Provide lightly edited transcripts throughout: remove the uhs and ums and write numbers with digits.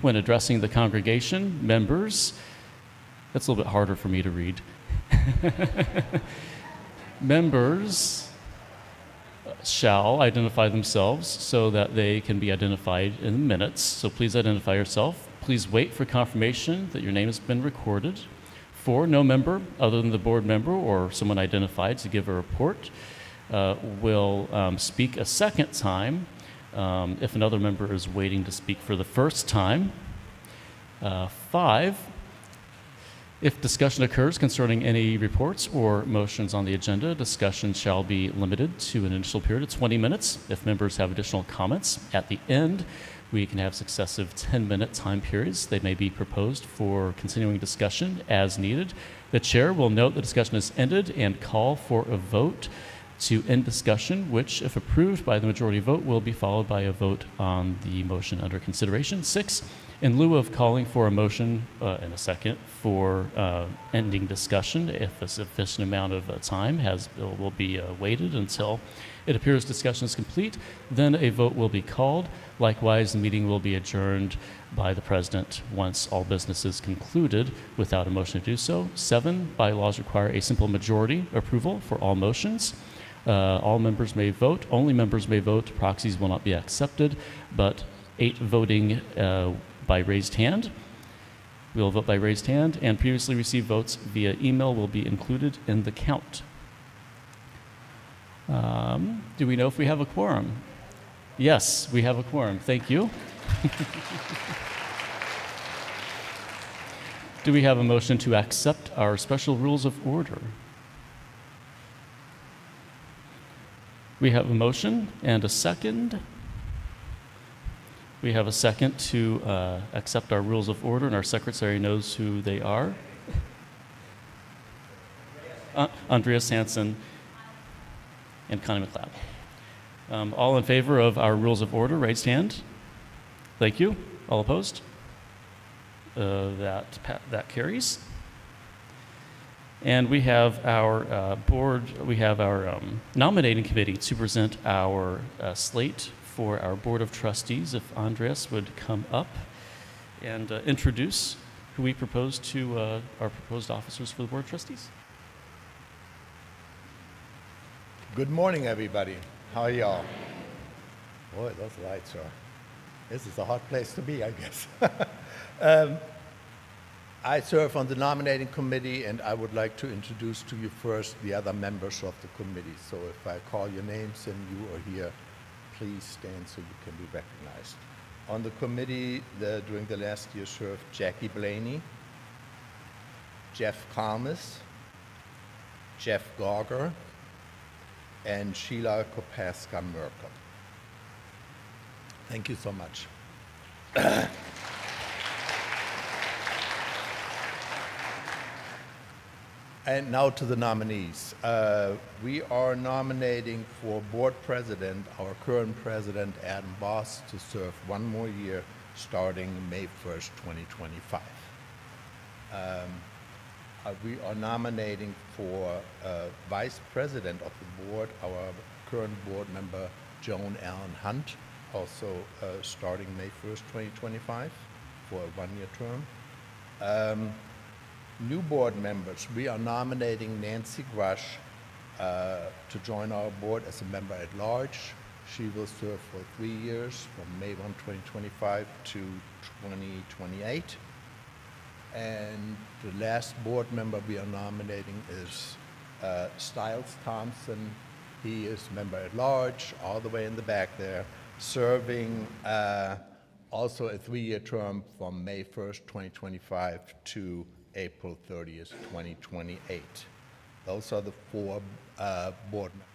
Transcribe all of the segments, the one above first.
When addressing the congregation, members, that's a little bit harder for me to read. Members shall identify themselves so that they can be identified in the minutes. So please identify yourself. Please wait for confirmation that your name has been recorded. 4, no member other than the board member or someone identified to give a report will speak a second time if another member is waiting to speak for the first time. 5, if discussion occurs concerning any reports or motions on the agenda, discussion shall be limited to an initial period of 20 minutes. If members have additional comments at the end, we can have successive 10-minute time periods. They may be proposed for continuing discussion as needed. The chair will note the discussion is ended and call for a vote to end discussion, which, if approved by the majority vote, will be followed by a vote on the motion under consideration. 6, in lieu of calling for a motion in a second for ending discussion, if a sufficient amount of time will be waited until it appears discussion is complete, then a vote will be called. Likewise, the meeting will be adjourned by the president once all business is concluded without a motion to do so. 7, bylaws require a simple majority approval for all motions. All members may vote. Only members may vote. Proxies will not be accepted, but 8 voting by raised hand. We will vote by raised hand, and previously received votes via email will be included in the count. Do we know if we have a quorum? Yes, we have a quorum. Thank you. Do we have a motion to accept our special rules of order? We have a motion and a second. We have a second to accept our rules of order, and our secretary knows who they are. Andreas Hansen and Connie McLeod. All in favor of our rules of order, raised hand. Thank you. All opposed? That carries. And we have our nominating committee to present our slate for our Board of Trustees. If Andreas would come up and introduce who we propose to our proposed officers for the Board of Trustees. Good morning, everybody. How are y'all? Boy, those lights are... This is a hot place to be, I guess. I serve on the nominating committee, and I would like to introduce to you first the other members of the committee. So if I call your names and you are here, please stand so you can be recognized. On the committee, during the last year served Jackie Blaney, Jeff Kalmus, Jeff Gauger, and Sheila Kopaska-Merkel. Thank you so much. And now to the nominees. We are nominating for board president our current president, Adam Boss, to serve one more year starting May 1st, 2025. We are nominating for vice president of the board our current board member, Joan Allen Hunt, also starting May 1st, 2025 for a one-year term. New board members, we are nominating Nancy Grush to join our board as a member at large. She will serve for 3 years from May 1, 2025 to 2028. And the last board member we are nominating is Stiles Thompson. He is member at large, all the way in the back there, serving also a 3-year term from May 1st, 2025 to April 30th, 2028. Those are the 4 board members.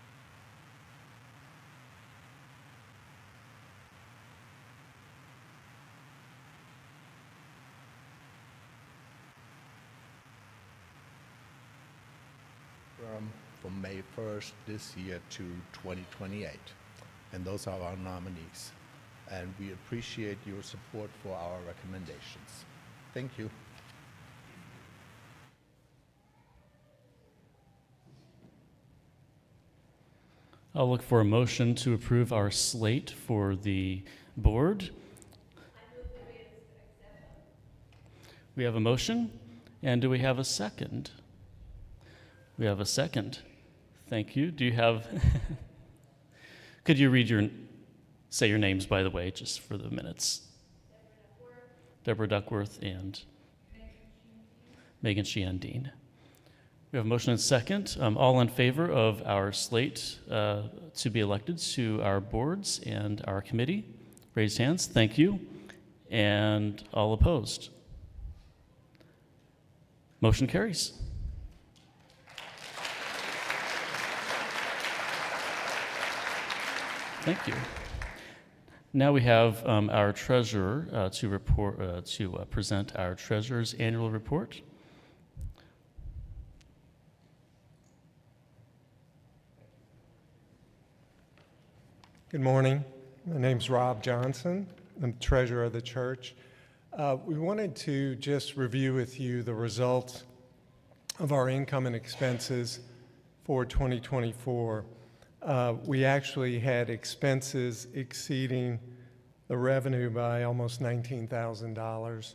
From May 1st this year to 2028. And those are our nominees. And we appreciate your support for our recommendations. Thank you. I'll look for a motion to approve our slate for the board. We have a motion, and do we have a second? We have a second. Thank you. Do you have, could you say your names, by the way, just for the minutes? Deborah Duckworth and Megan Sheehan Dean. We have a motion and second. All in favor of our slate to be elected to our boards and our committee? Raised hands. Thank you. And all opposed? Motion carries. Thank you. Now we have our treasurer to present our treasurer's annual report. Good morning. My name's Rob Johnson. I'm treasurer of the church. We wanted to just review with you the results of our income and expenses for 2024. We actually had expenses exceeding the revenue by almost $19,000.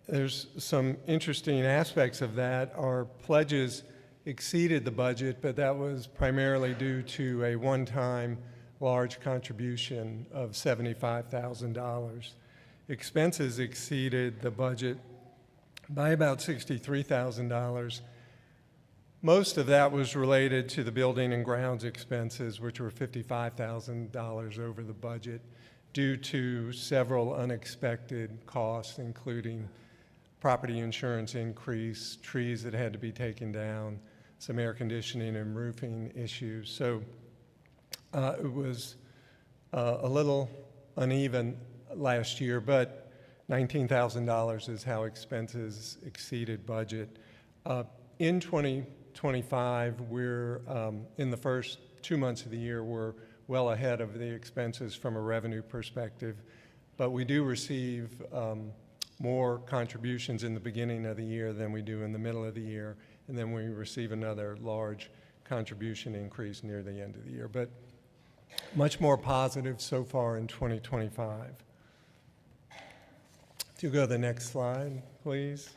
There's some interesting aspects of that. Our pledges exceeded the budget, but that was primarily due to a one-time large contribution of $75,000. Expenses exceeded the budget by about $63,000. Most of that was related to the building and grounds expenses, which were $55,000 over the budget due to several unexpected costs, including property insurance increase, trees that had to be taken down, some air conditioning and roofing issues. So it was a little uneven last year, but $19,000 is how expenses exceeded budget. In 2025, we're in the first 2 months of the year, we're well ahead of the expenses from a revenue perspective, but we do receive more contributions in the beginning of the year than we do in the middle of the year, and then we receive another large contribution increase near the end of the year. But much more positive so far in 2025. If you go to the next slide, please.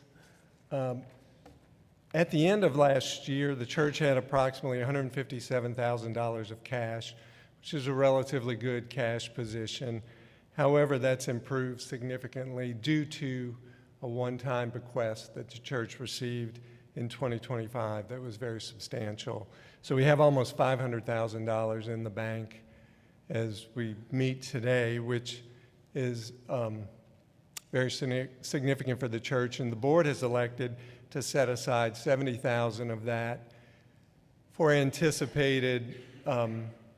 At the end of last year, the church had approximately $157,000 of cash, which is a relatively good cash position. However, that's improved significantly due to a one-time bequest that the church received in 2025 that was very substantial. So we have almost $500,000 in the bank as we meet today, which is very significant for the church. And the board has elected to set aside $70,000 of that for anticipated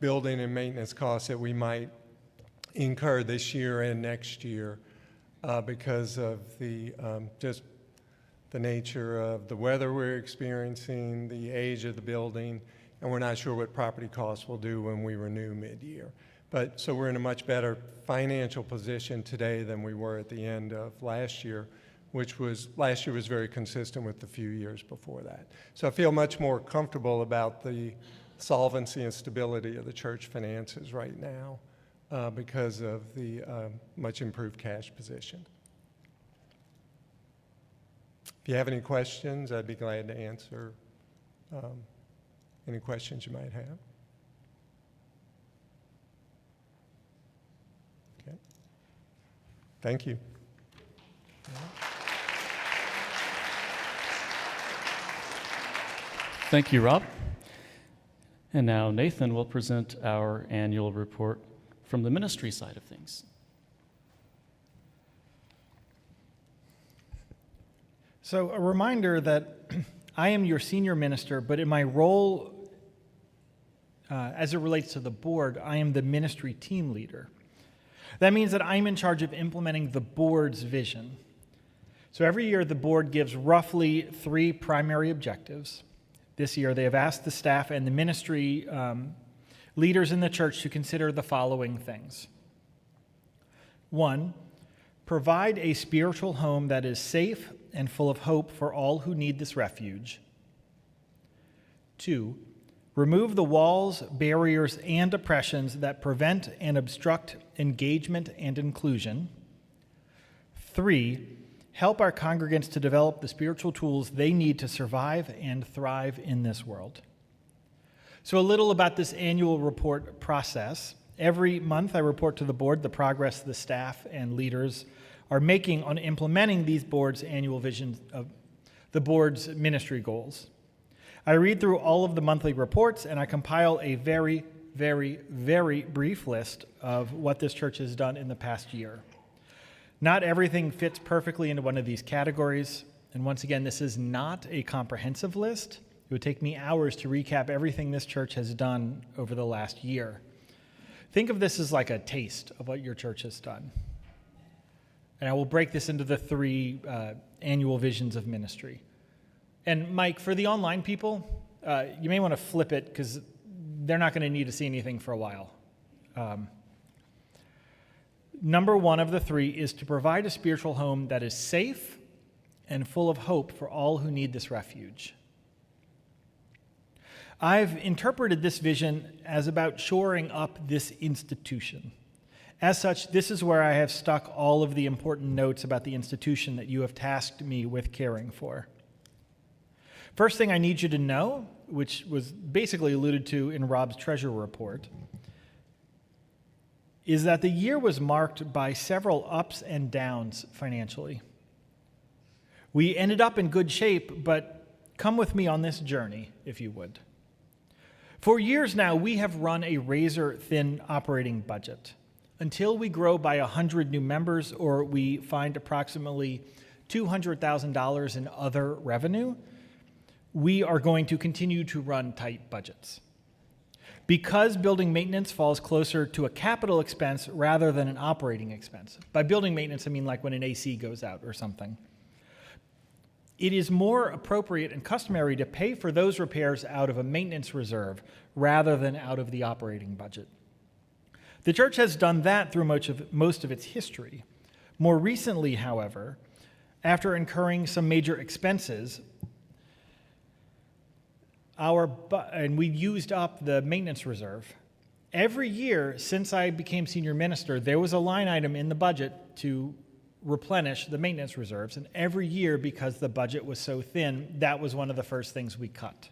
building and maintenance costs that we might incur this year and next year because of the just the nature of the weather we're experiencing, the age of the building, and we're not sure what property costs will do when we renew mid-year. But so we're in a much better financial position today than we were at the end of last year, which was, last year was very consistent with the few years before that. So I feel much more comfortable about the solvency and stability of the church finances right now because of the much improved cash position. If you have any questions, I'd be glad to answer any questions you might have. Okay. Thank you. Thank you, Rob. And now Nathan will present our annual report from the ministry side of things. So a reminder that I am your senior minister, but in my role as it relates to the board, I am the ministry team leader. That means that I'm in charge of implementing the board's vision. So every year the board gives roughly 3 primary objectives. This year they have asked the staff and the ministry leaders in the church to consider the following things. 1, provide a spiritual home that is safe and full of hope for all who need this refuge. 2, remove the walls, barriers, and oppressions that prevent and obstruct engagement and inclusion. 3, help our congregants to develop the spiritual tools they need to survive and thrive in this world. So a little about this annual report process. Every month I report to the board the progress the staff and leaders are making on implementing these board's annual visions of the board's ministry goals. I read through all of the monthly reports and I compile a very, very, very brief list of what this church has done in the past year. Not everything fits perfectly into one of these categories, and once again, this is not a comprehensive list. It would take me hours to recap everything this church has done over the last year. Think of this as like a taste of what your church has done. And I will break this into the 3 annual visions of ministry. And Mike, for the online people, you may want to flip it because they're not going to need to see anything for a while. Number 1 of the 3 is to provide a spiritual home that is safe and full of hope for all who need this refuge. I've interpreted this vision as about shoring up this institution. As such, this is where I have stuck all of the important notes about the institution that you have tasked me with caring for. First thing I need you to know, which was basically alluded to in Rob's treasure report, is that the year was marked by several ups and downs financially. We ended up in good shape, but come with me on this journey, if you would. For years now, we have run a razor-thin operating budget. Until we grow by 100 new members or we find approximately $200,000 in other revenue, we are going to continue to run tight budgets. Because building maintenance falls closer to a capital expense rather than an operating expense. By building maintenance, I mean like when an AC goes out or something. It is more appropriate and customary to pay for those repairs out of a maintenance reserve rather than out of the operating budget. The church has done that through most of its history. More recently, however, after incurring some major expenses, and we used up the maintenance reserve. Every year since I became senior minister, there was a line item in the budget to replenish the maintenance reserves, and every year, because the budget was so thin, that was one of the first things we cut.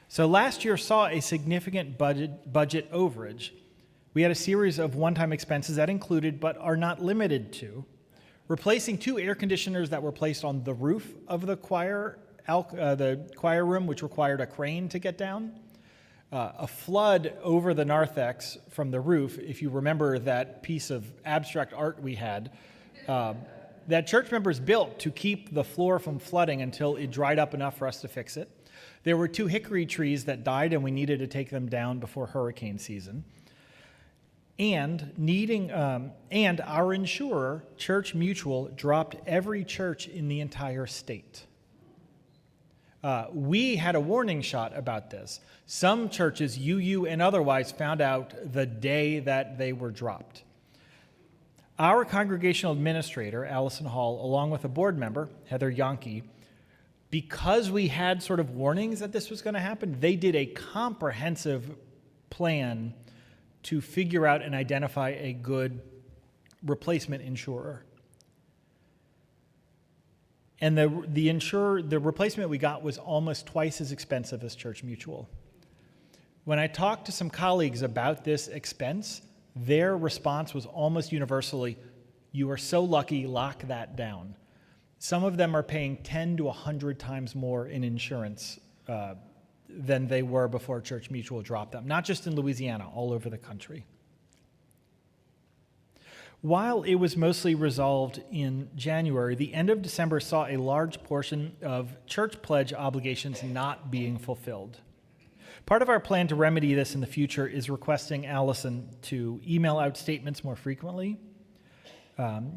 So last year saw a significant budget overage. We had a series of one-time expenses that included, but are not limited to, replacing 2 air conditioners that were placed on the roof of the choir room, which required a crane to get down, a flood over the narthex from the roof. If you remember that piece of abstract art we had, that church members built to keep the floor from flooding until it dried up enough for us to fix it. There were 2 hickory trees that died, and we needed to take them down before hurricane season. And our insurer, Church Mutual, dropped every church in the entire state. We had a warning shot about this. Some churches, UU and otherwise, found out the day that they were dropped. Our congregational administrator, Allison Hall, along with a board member, Heather Yonke, because we had sort of warnings that this was going to happen, they did a comprehensive plan to figure out and identify a good replacement insurer. And the replacement we got was almost twice as expensive as Church Mutual. When I talked to some colleagues about this expense, their response was almost universally, "You are so lucky, lock that down." Some of them are paying 10 to 100 times more in insurance than they were before Church Mutual dropped them, not just in Louisiana, all over the country. While it was mostly resolved in January, the end of December saw a large portion of church pledge obligations not being fulfilled. Part of our plan to remedy this in the future is requesting Allison to email out statements more frequently.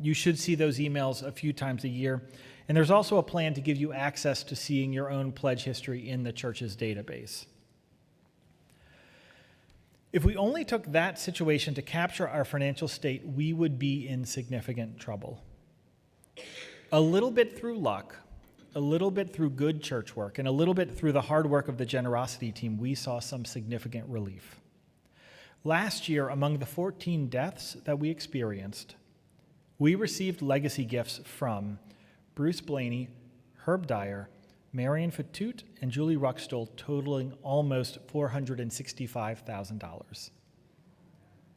You should see those emails a few times a year. And there's also a plan to give you access to seeing your own pledge history in the church's database. If we only took that situation to capture our financial state, we would be in significant trouble. A little bit through luck, a little bit through good church work, and a little bit through the hard work of the generosity team, we saw some significant relief. Last year, among the 14 deaths that we experienced, we received legacy gifts from Bruce Blaney, Herb Dyer, Marion Fatute, and Julie Ruckstuhl, totaling almost $465,000.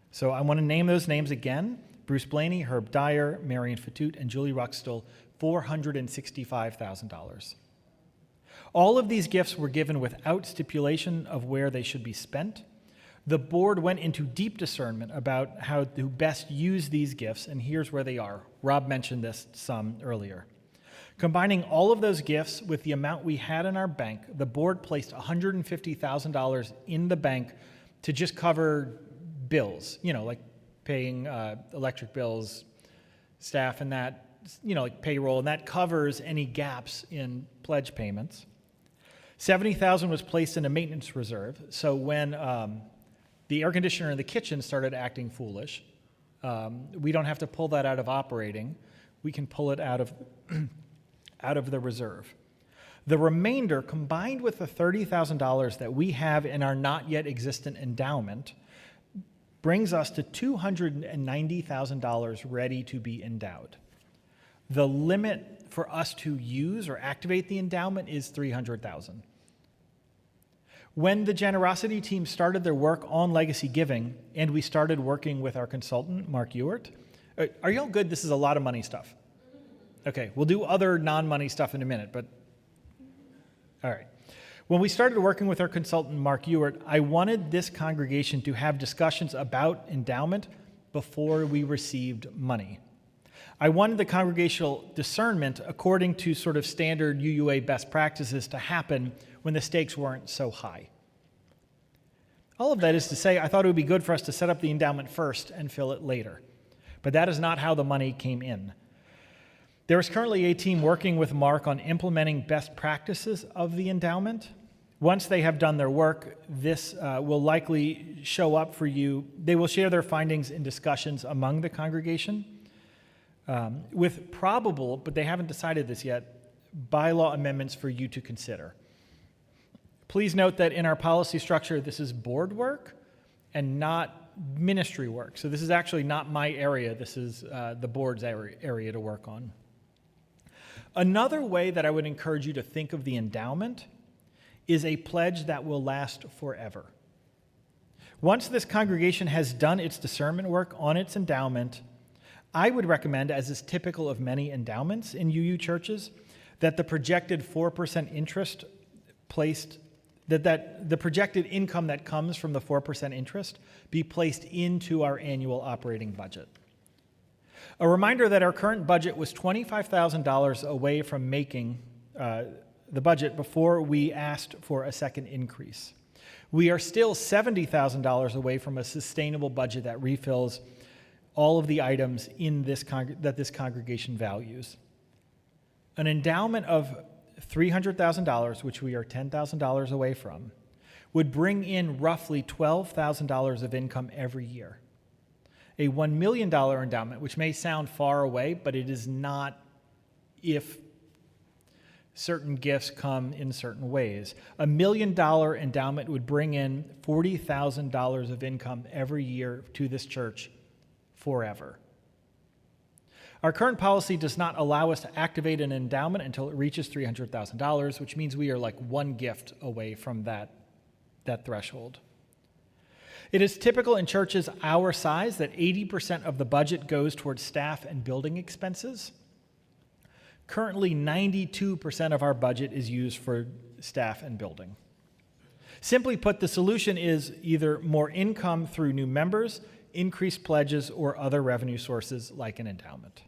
So I want to name those names again. Bruce Blaney, Herb Dyer, Marion Fatute, and Julie Ruckstuhl, $465,000. All of these gifts were given without stipulation of where they should be spent. The board went into deep discernment about how to best use these gifts, and here's where they are. Rob mentioned this some earlier. Combining all of those gifts with the amount we had in our bank, the board placed $150,000 in the bank to just cover bills, like paying electric bills, staff, and that, like payroll, and that covers any gaps in pledge payments. $70,000 was placed in a maintenance reserve, so when the air conditioner in the kitchen started acting foolish, we don't have to pull that out of operating. We can pull it out of out of the reserve. The remainder, combined with the $30,000 that we have in our not yet existent endowment, brings us to $290,000 ready to be endowed. The limit for us to use or activate the endowment is $300,000. When the generosity team started their work on legacy giving, and we started working with our consultant, Mark Ewert, are you all good? This is a lot of money stuff. Okay, we'll do other non-money stuff in a minute, but all right. When we started working with our consultant, Mark Ewert, I wanted this congregation to have discussions about endowment before we received money. I wanted the congregational discernment according to sort of standard UUA best practices to happen when the stakes weren't so high. All of that is to say, I thought it would be good for us to set up the endowment first and fill it later. But that is not how the money came in. There is currently a team working with Mark on implementing best practices of the endowment. Once they have done their work, this will likely show up for you. They will share their findings in discussions among the congregation with probable, but they haven't decided this yet, bylaw amendments for you to consider. Please note that in our policy structure, this is board work and not ministry work. So this is actually not my area. This is the board's area to work on. Another way that I would encourage you to think of the endowment is a pledge that will last forever. Once this congregation has done its discernment work on its endowment, I would recommend, as is typical of many endowments in UU churches, that the projected 4% interest placed, that the projected income that comes from the 4% interest be placed into our annual operating budget. A reminder that our current budget was $25,000 away from making the budget before we asked for a second increase. We are still $70,000 away from a sustainable budget that refills all of the items in this that this congregation values. An endowment of $300,000, which we are $10,000 away from, would bring in roughly $12,000 of income every year. A $1 million endowment, which may sound far away, but it is not if certain gifts come in certain ways. A $1 million endowment would bring in $40,000 of income every year to this church forever. Our current policy does not allow us to activate an endowment until it reaches $300,000, which means we are like one gift away from that threshold. It is typical in churches our size that 80% of the budget goes towards staff and building expenses. Currently, 92% of our budget is used for staff and building. Simply put, the solution is either more income through new members, increased pledges, or other revenue sources like an endowment.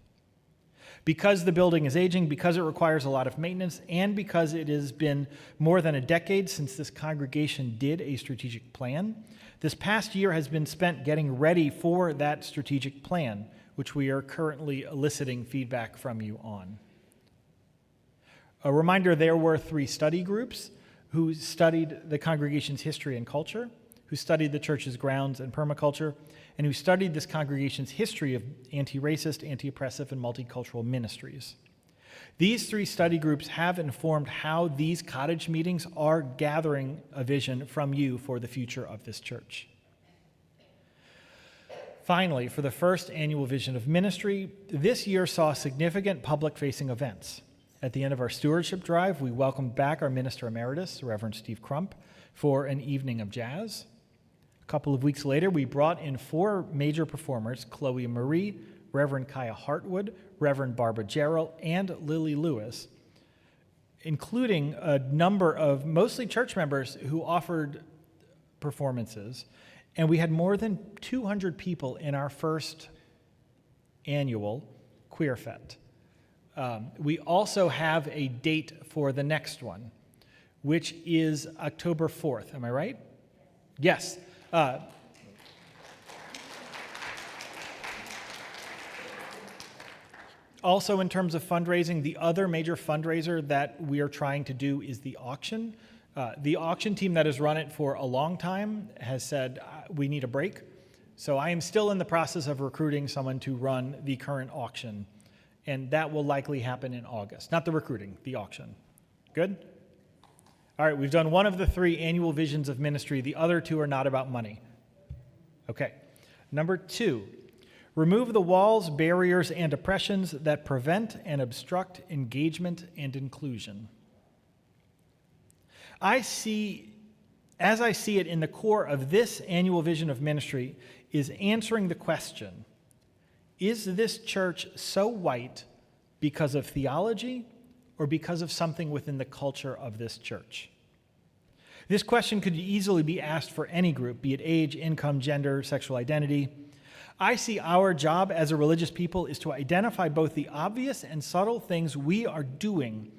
Because the building is aging, because it requires a lot of maintenance, and because it has been more than a decade since this congregation did a strategic plan, this past year has been spent getting ready for that strategic plan, which we are currently eliciting feedback from you on. A reminder, there were 3 study groups who studied the congregation's history and culture, who studied the church's grounds and permaculture, and who studied this congregation's history of anti-racist, anti-oppressive, and multicultural ministries. These 3 study groups have informed how these cottage meetings are gathering a vision from you for the future of this church. Finally, for the first annual Vision of Ministry, this year saw significant public-facing events. At the end of our stewardship drive, we welcomed back our minister emeritus, Reverend Steve Crump, for an evening of jazz. A couple of weeks later, we brought in 4 major performers, Chloe Marie, Reverend Kaya Hartwood, Reverend Barbara Gerald, and Lily Lewis, including a number of mostly church members who offered performances. And we had more than 200 people in our first annual Queer Fete. We also have a date for the next one, which is October 4th. Am I right? Yes. Also, in terms of fundraising, the other major fundraiser that we are trying to do is the auction. The auction team that has run it for a long time has said, we need a break. So I am still in the process of recruiting someone to run the current auction, and that will likely happen in August. Not the recruiting, the auction. Good? All right, we've done one of the 3 annual visions of ministry. The other 2 are not about money. Okay. Number 2, remove the walls, barriers, and oppressions that prevent and obstruct engagement and inclusion. As I see it in the core of this annual vision of ministry is answering the question, is this church so white because of theology or because of something within the culture of this church? This question could easily be asked for any group, be it age, income, gender, sexual identity. I see our job as a religious people is to identify both the obvious and subtle things we are doing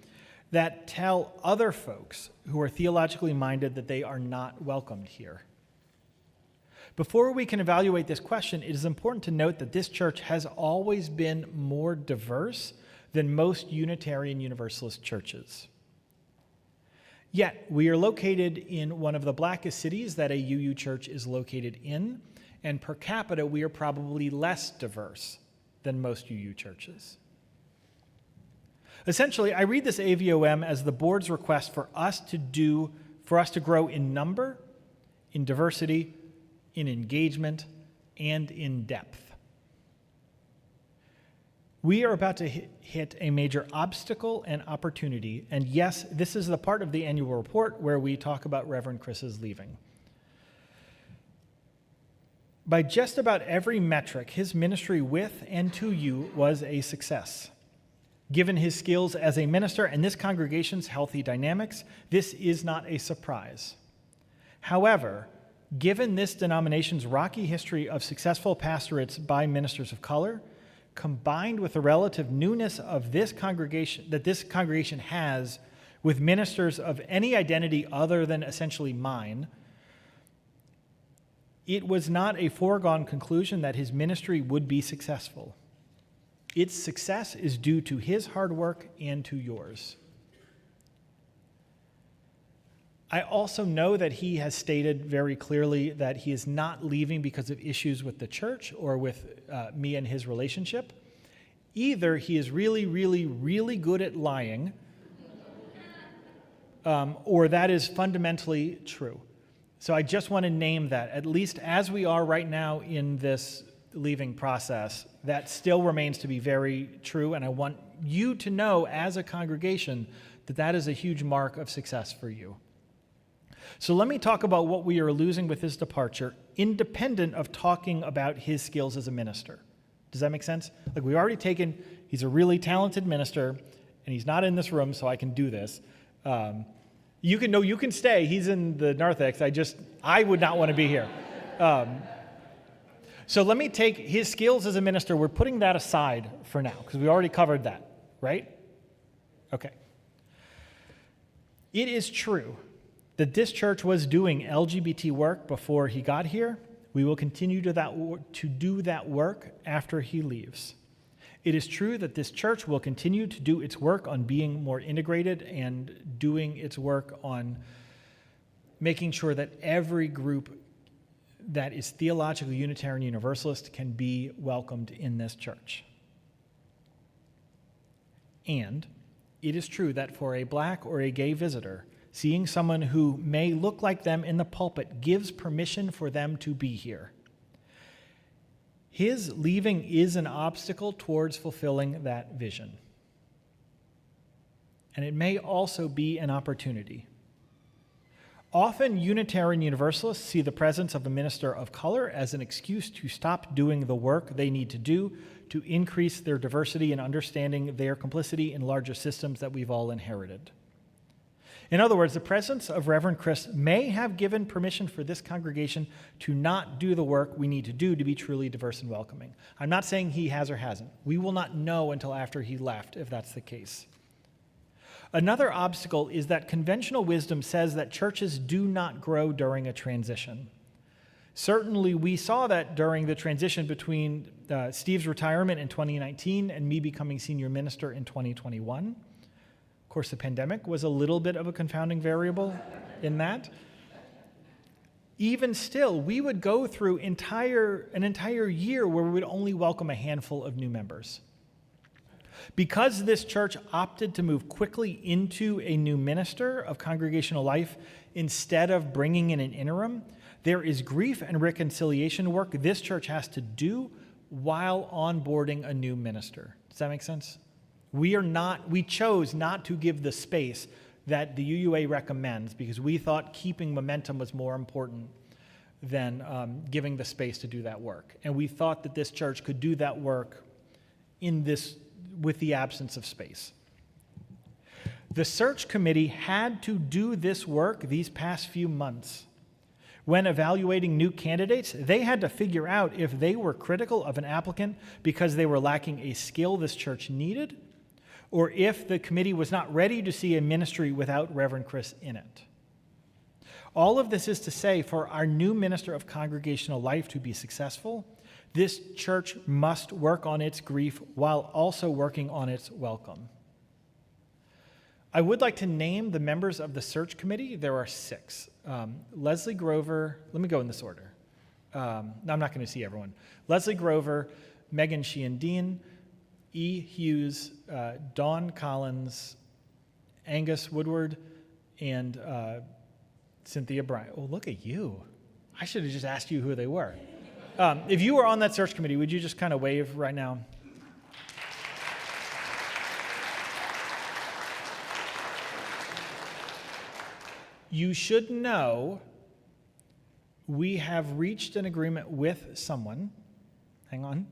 that tell other folks who are theologically minded that they are not welcomed here. Before we can evaluate this question, it is important to note that this church has always been more diverse than most Unitarian Universalist churches. Yet, we are located in one of the blackest cities that a UU church is located in, and per capita, we are probably less diverse than most UU churches. Essentially, I read this AVOM as the board's request for us to grow in number, in diversity, in engagement, and in depth. We are about to hit a major obstacle and opportunity, and yes, this is the part of the annual report where we talk about Reverend Chris's leaving. By just about every metric, his ministry with and to you was a success. Given his skills as a minister and this congregation's healthy dynamics, this is not a surprise. However, given this denomination's rocky history of successful pastorates by ministers of color, combined with the relative newness of this congregation has with ministers of any identity other than essentially mine, it was not a foregone conclusion that his ministry would be successful. Its success is due to his hard work and to yours. I also know that he has stated very clearly that he is not leaving because of issues with the church or with me and his relationship. Either he is really, really, really good at lying, or that is fundamentally true. So I just want to name that, at least as we are right now in this leaving process, that still remains to be very true, and I want you to know as a congregation that that is a huge mark of success for you. So let me talk about what we are losing with his departure, independent of talking about his skills as a minister. Does that make sense? Like, we've already taken, he's a really talented minister, and he's not in this room, so I can do this. You can stay. He's in the narthex. I would not want to be here. So let me take his skills as a minister. We're putting that aside for now, because we already covered that, right? Okay. It is true that this church was doing LGBT work before he got here. We will continue to do that work after he leaves. It is true that this church will continue to do its work on being more integrated and doing its work on making sure that every group that is theologically Unitarian Universalist can be welcomed in this church. And it is true that for a black or a gay visitor, seeing someone who may look like them in the pulpit gives permission for them to be here. His leaving is an obstacle towards fulfilling that vision. And it may also be an opportunity. Often, Unitarian Universalists see the presence of a minister of color as an excuse to stop doing the work they need to do to increase their diversity and understanding their complicity in larger systems that we've all inherited. In other words, the presence of Reverend Chris may have given permission for this congregation to not do the work we need to do to be truly diverse and welcoming. I'm not saying he has or hasn't. We will not know until after he left if that's the case. Another obstacle is that conventional wisdom says that churches do not grow during a transition. Certainly, we saw that during the transition between Steve's retirement in 2019 and me becoming senior minister in 2021. Of course, the pandemic was a little bit of a confounding variable in that. Even still, we would go through an entire year where we would only welcome a handful of new members. Because this church opted to move quickly into a new minister of congregational life instead of bringing in an interim, there is grief and reconciliation work this church has to do while onboarding a new minister. Does that make sense? We chose not to give the space that the UUA recommends because we thought keeping momentum was more important than giving the space to do that work. And we thought that this church could do that work with the absence of space. The search committee had to do this work these past few months. When evaluating new candidates, they had to figure out if they were critical of an applicant because they were lacking a skill this church needed, or if the committee was not ready to see a ministry without Reverend Chris in it. All of this is to say, for our new minister of congregational life to be successful, this church must work on its grief while also working on its welcome. I would like to name the members of the search committee. There are 6. Leslie Grover, let me go in this order. No, I'm not going to see everyone. Leslie Grover, Megan Sheehan-Dean, E. Hughes, Dawn Collins, Angus Woodward, and Cynthia Bryant. Oh, look at you. I should have just asked you who they were. If you were on that search committee, would you just kind of wave right now? You should know we have reached an agreement with someone. Hang on.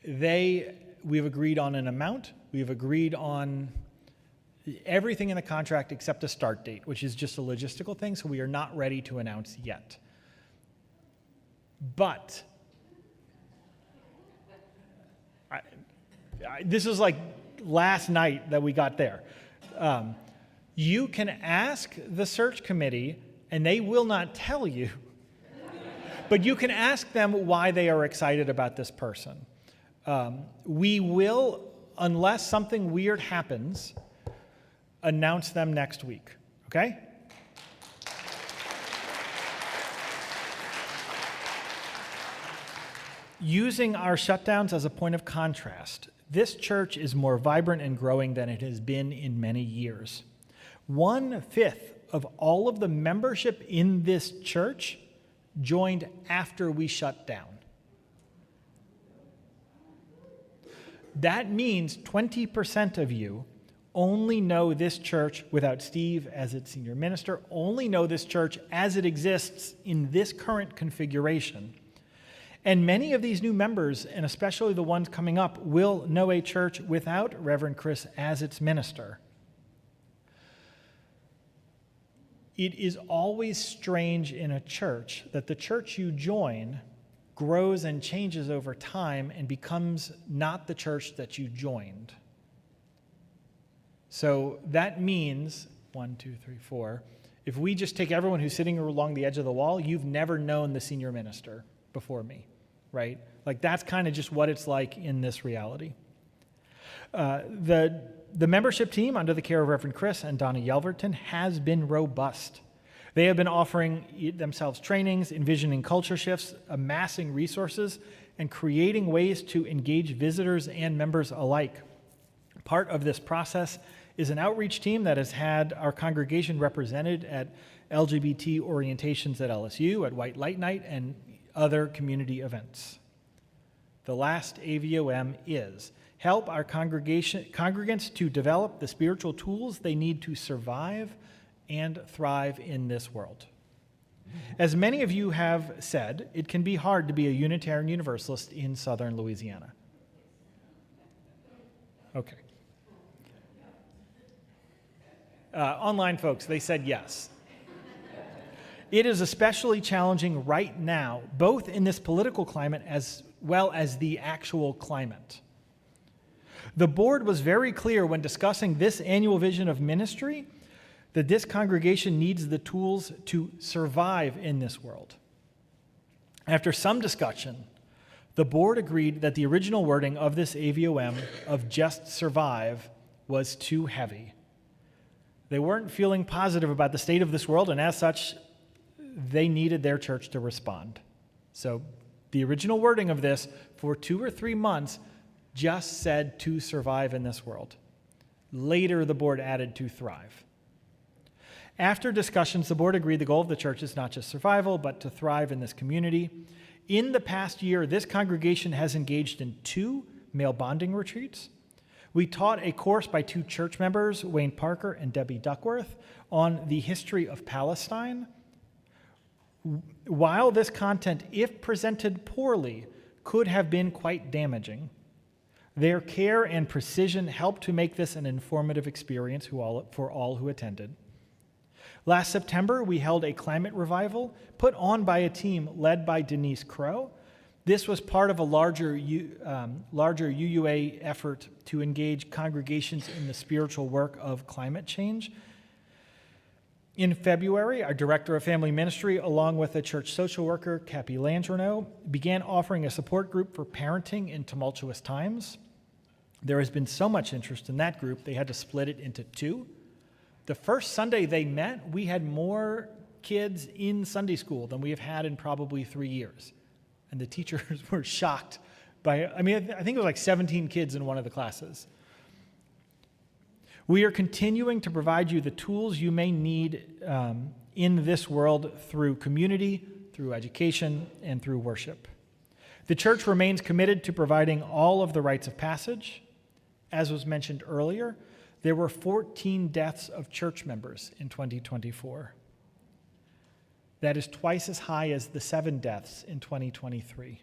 We've agreed on an amount. We've agreed on everything in the contract except a start date, which is just a logistical thing, so we are not ready to announce yet. But this is like last night that we got there. You can ask the search committee, and they will not tell you, but you can ask them why they are excited about this person. We will, unless something weird happens, announce them next week, okay? Using our shutdowns as a point of contrast, this church is more vibrant and growing than it has been in many years. 1/5 of all of the membership in this church joined after we shut down. That means 20% of you only know this church without Steve as its senior minister, only know this church as it exists in this current configuration. And many of these new members, and especially the ones coming up, will know a church without Reverend Chris as its minister. It is always strange in a church that the church you join grows and changes over time and becomes not the church that you joined. So that means, 1, 2, 3, 4, if we just take everyone who's sitting along the edge of the wall, you've never known the senior minister before me, right? Like that's kind of just what it's like in this reality. The membership team under the care of Reverend Chris and Donna Yelverton has been robust. They have been offering themselves trainings, envisioning culture shifts, amassing resources, and creating ways to engage visitors and members alike. Part of this process is an outreach team that has had our congregation represented at LGBT orientations at LSU, at White Light Night, and other community events. the last AVOM is help our congregants to develop the spiritual tools they need to survive and thrive in this world. As many of you have said, it can be hard to be a Unitarian Universalist in southern Louisiana. Okay. Online folks, they said yes. It is especially challenging right now, both in this political climate as well as the actual climate. The board was very clear when discussing this annual vision of ministry that this congregation needs the tools to survive in this world. After some discussion, the board agreed that the original wording of this AVOM of just survive was too heavy. They weren't feeling positive about the state of this world, and as such, they needed their church to respond. So the original wording of this for 2 or 3 months just said to survive in this world. Later, the board added to thrive. After discussions, the board agreed the goal of the church is not just survival, but to thrive in this community. In the past year, this congregation has engaged in 2 male bonding retreats. We taught a course by 2 church members, Wayne Parker and Debbie Duckworth, on the history of Palestine. While this content, if presented poorly, could have been quite damaging, their care and precision helped to make this an informative experience for all who attended. Last September, we held a climate revival put on by a team led by Denise Crow. This was part of a larger UUA effort to engage congregations in the spiritual work of climate change. In February, our director of family ministry, along with a church social worker, Cappy Landreneau, began offering a support group for parenting in tumultuous times. There has been so much interest in that group, they had to split it into 2. The first Sunday they met, we had more kids in Sunday school than we have had in probably 3 years. And the teachers were shocked by, I think it was like 17 kids in one of the classes. We are continuing to provide you the tools you may need in this world through community, through education, and through worship. The church remains committed to providing all of the rites of passage. As was mentioned earlier, there were 14 deaths of church members in 2024. That is twice as high as the 7 deaths in 2023.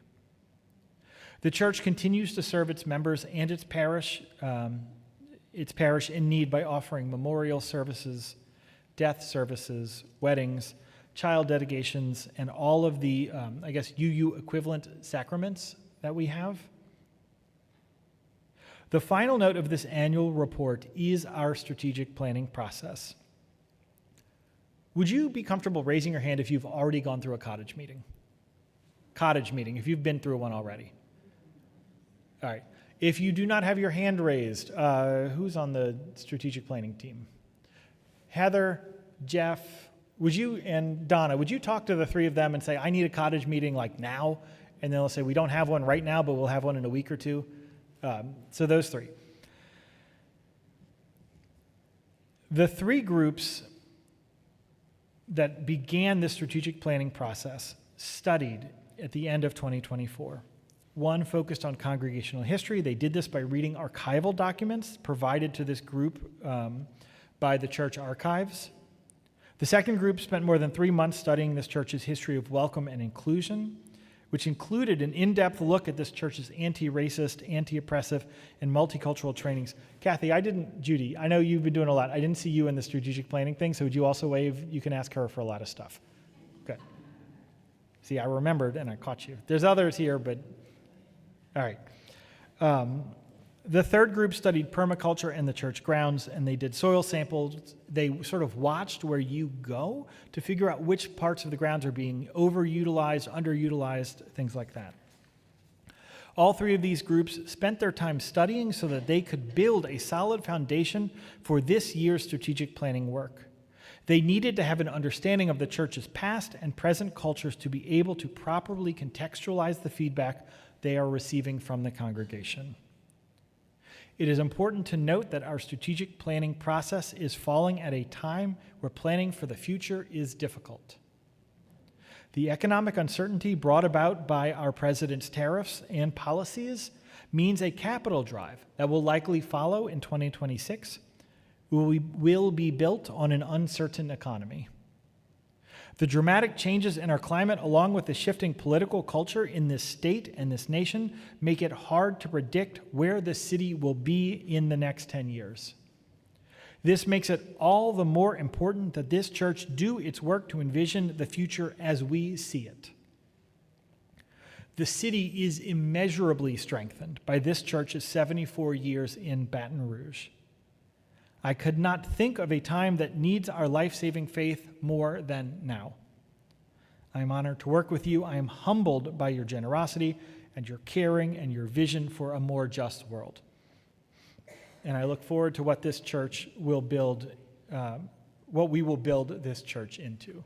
The church continues to serve its members and its parish in need by offering memorial services, death services, weddings, child dedications, and all of the, UU equivalent sacraments that we have. The final note of this annual report is our strategic planning process. Would you be comfortable raising your hand if you've already gone through a cottage meeting? Cottage meeting, if you've been through one already. All right. If you do not have your hand raised, who's on the strategic planning team? Heather, Jeff, and Donna, would you talk to the 3 of them and say, I need a cottage meeting like now? And then they'll say, we don't have one right now, but we'll have one in a week or 2. So those 3. The 3 groups that began this strategic planning process studied at the end of 2024. One focused on congregational history. They did this by reading archival documents provided to this group by the church archives. The second group spent more than 3 months studying this church's history of welcome and inclusion, which included an in-depth look at this church's anti-racist, anti-oppressive, and multicultural trainings. Judy, I know you've been doing a lot. I didn't see you in the strategic planning thing, so would you also wave? You can ask her for a lot of stuff. Good. See, I remembered and I caught you. There's others here, but all right. The third group studied permaculture and the church grounds, and they did soil samples. They sort of watched where you go to figure out which parts of the grounds are being overutilized, underutilized, things like that. All 3 of these groups spent their time studying so that they could build a solid foundation for this year's strategic planning work. They needed to have an understanding of the church's past and present cultures to be able to properly contextualize the feedback they are receiving from the congregation. It is important to note that our strategic planning process is falling at a time where planning for the future is difficult. The economic uncertainty brought about by our president's tariffs and policies means a capital drive that will likely follow in 2026 will be built on an uncertain economy. The dramatic changes in our climate, along with the shifting political culture in this state and this nation, make it hard to predict where the city will be in the next 10 years. This makes it all the more important that this church do its work to envision the future as we see it. The city is immeasurably strengthened by this church's 74 years in Baton Rouge. I could not think of a time that needs our life-saving faith more than now. I am honored to work with you. I am humbled by your generosity and your caring and your vision for a more just world. And I look forward to what this church will build, what we will build this church into.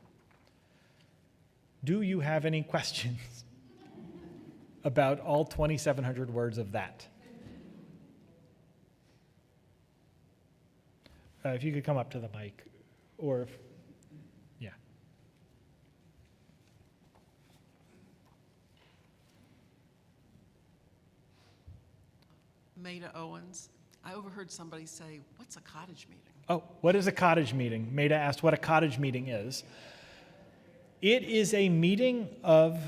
Do you have any questions about all 2,700 words of that? If you could come up to the mic, or if, yeah. Maida Owens. I overheard somebody say, "What's a cottage meeting?" Oh, what is a cottage meeting? Maida asked what a cottage meeting is. It is a meeting of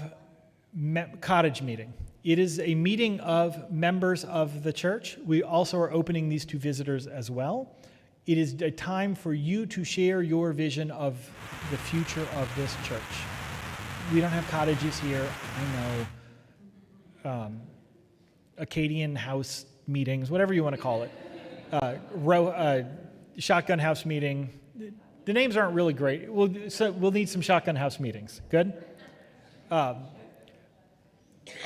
cottage meeting. It is a meeting of members of the church. We also are opening these to visitors as well. It is a time for you to share your vision of the future of this church. We don't have cottages here. I know Acadian house meetings, whatever you want to call it. Shotgun house meeting. The names aren't really great. We'll need some shotgun house meetings. Good? A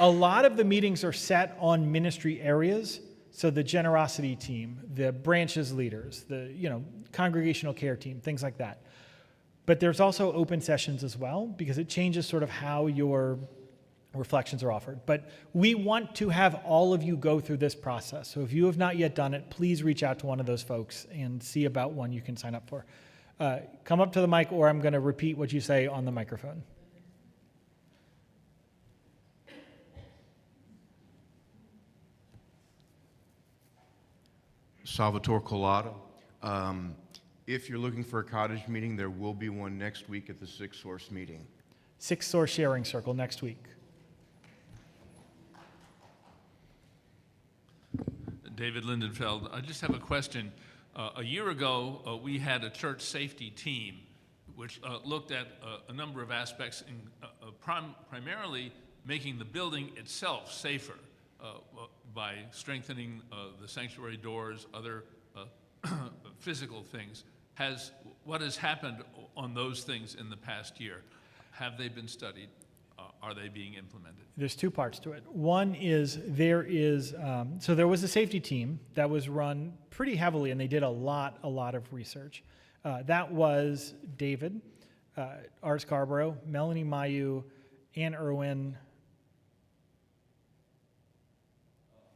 lot of the meetings are set on ministry areas. So the generosity team, the branches leaders, the congregational care team, things like that. But there's also open sessions as well, because it changes sort of how your reflections are offered. But we want to have all of you go through this process. So if you have not yet done it, please reach out to one of those folks and see about one you can sign up for. Come up to the mic, or I'm going to repeat what you say on the microphone. Salvatore Collado. If you're looking for a cottage meeting, there will be one next week at the Six Source meeting. Six Source Sharing Circle next week. David Lindenfeld. I just have a question. A year ago, we had a church safety team which looked at a number of aspects, primarily making the building itself safer by strengthening the sanctuary doors, other physical things. What has happened on those things in the past year? Have they been studied? Are they being implemented? There's two parts to it. One is there was a safety team that was run pretty heavily, and they did a lot of research. That was David, Art Scarborough, Melanie Mayu, Ann Irwin,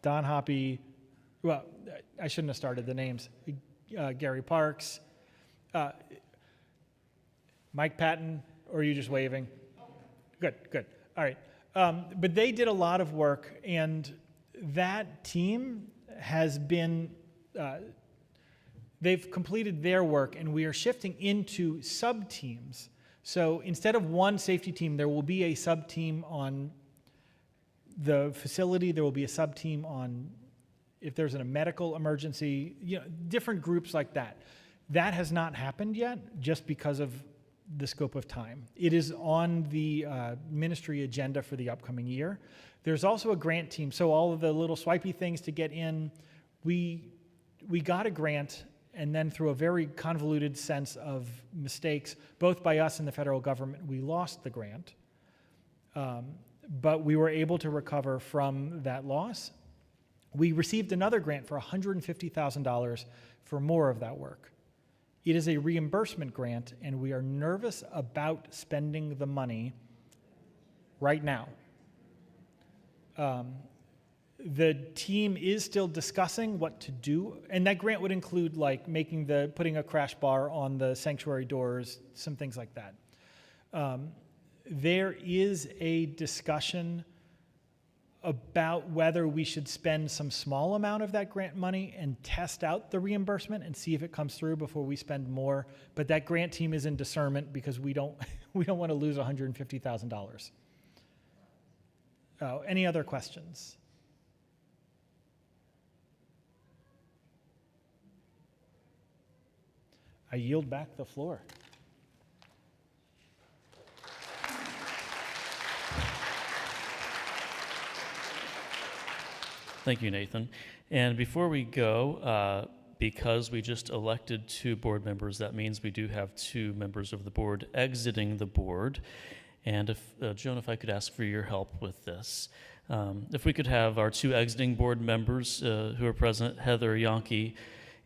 Don Hoppy. Well, I shouldn't have started the names. Gary Parks, Mike Patton, or are you just waving? Good. All right. But they did a lot of work, and that team has been, they've completed their work, and we are shifting into sub-teams. So instead of one safety team, there will be a sub-team on the facility. There will be a sub-team on if there's a medical emergency, different groups like that. That has not happened yet just because of the scope of time. It is on the ministry agenda for the upcoming year. There's also a grant team. So all of the little swipey things to get in, we got a grant, and then through a very convoluted sense of mistakes, both by us and the federal government, we lost the grant. But we were able to recover from that loss. We received another grant for $150,000 for more of that work. It is a reimbursement grant, and we are nervous about spending the money right now. The team is still discussing what to do, and that grant would include like putting a crash bar on the sanctuary doors, some things like that. there is a discussion about whether we should spend some small amount of that grant money and test out the reimbursement and see if it comes through before we spend more. But that grant team is in discernment because we don't we don't want to lose $150,000. Any other questions? I yield back the floor. Thank you, Nathan. And before we go, because we just elected 2 board members, that means we do have 2 members of the board exiting the board. And if, Joan, if I could ask for your help with this. If we could have our 2 exiting board members who are present, Heather Yonke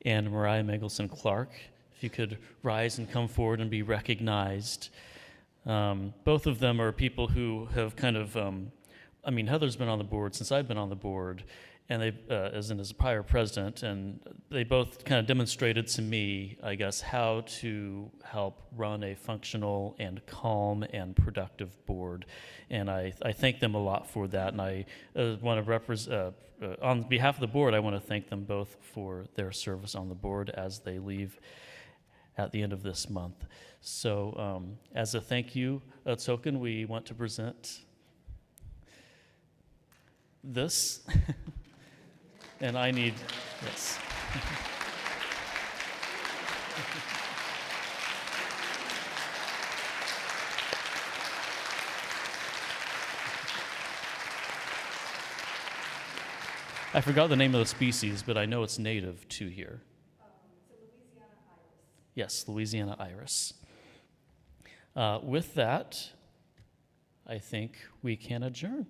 and Mariah Mengelson-Clark, if you could rise and come forward and be recognized. Both of them are people who have kind of, Heather's been on the board since I've been on the board, and they, as a prior president, and they both kind of demonstrated to me, I guess, how to help run a functional and calm and productive board. And I thank them a lot for that. And I want to represent, on behalf of the board, I want to thank them both for their service on the board as they leave at the end of this month. So as a thank you token, we want to present this. And I need, yes. I forgot the name of the species, but I know it's native to here. Yes, Louisiana iris. With that, I think we can adjourn.